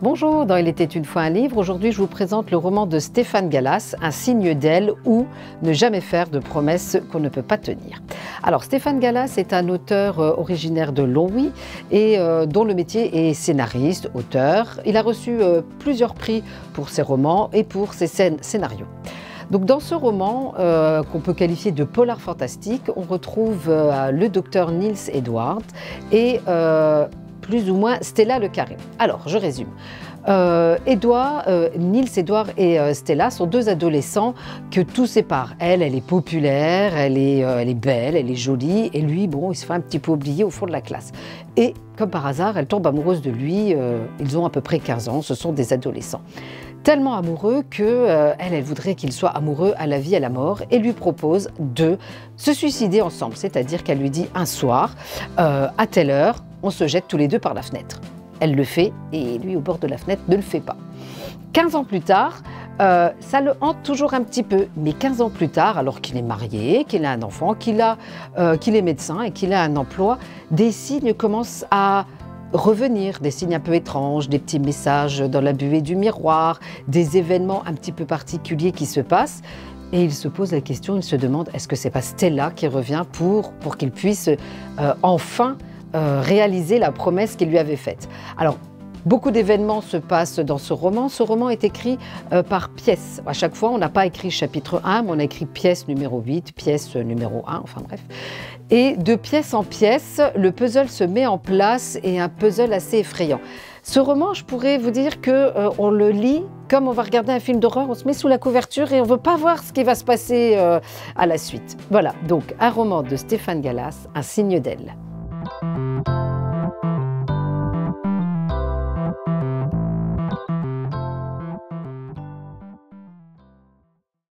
Bonjour, dans Il était une fois un livre, aujourd'hui je vous présente le roman de Stéphane Gallas, Un signe d'elle ou Ne jamais faire de promesses qu'on ne peut pas tenir. Alors Stéphane Gallas est un auteur originaire de Longwy et dont le métier est scénariste, auteur. Il a reçu plusieurs prix pour ses romans et pour ses scénarios. Donc dans ce roman, qu'on peut qualifier de polar fantastique, on retrouve le docteur Niels Edward et plus ou moins Stella Le Carré. Alors, je résume. Niels Edward et Stella sont deux adolescents que tout sépare. Elle est populaire, elle est belle, elle est jolie, et lui, bon, il se fait un petit peu oublier au fond de la classe. Et comme par hasard, elle tombe amoureuse de lui. Ils ont à peu près 15 ans, ce sont des adolescents. Tellement amoureux que elle voudrait qu'il soit amoureux à la vie, à la mort, et lui propose de se suicider ensemble. C'est-à-dire qu'elle lui dit un soir, à telle heure, on se jette tous les deux par la fenêtre. Elle le fait et lui, au bord de la fenêtre, ne le fait pas. 15 ans plus tard, ça le hante toujours un petit peu. Mais 15 ans plus tard, alors qu'il est marié, qu'il a un enfant, qu'il est médecin et qu'il a un emploi, des signes commencent à revenir, des signes un peu étranges, des petits messages dans la buée du miroir, des événements un petit peu particuliers qui se passent. Et il se pose la question, il se demande, est-ce que c'est pas Stella qui revient pour qu'il puisse enfin réaliser la promesse qu'il lui avait faite. Alors, beaucoup d'événements se passent dans ce roman. Ce roman est écrit par pièces. À chaque fois, on n'a pas écrit chapitre 1, mais on a écrit pièce numéro 8, pièce numéro 1, enfin bref. Et de pièce en pièce, le puzzle se met en place et un puzzle assez effrayant. Ce roman, je pourrais vous dire qu'on le lit comme on va regarder un film d'horreur, on se met sous la couverture et on ne veut pas voir ce qui va se passer à la suite. Voilà, donc un roman de Stéphane Gallas, Un signe d'elle.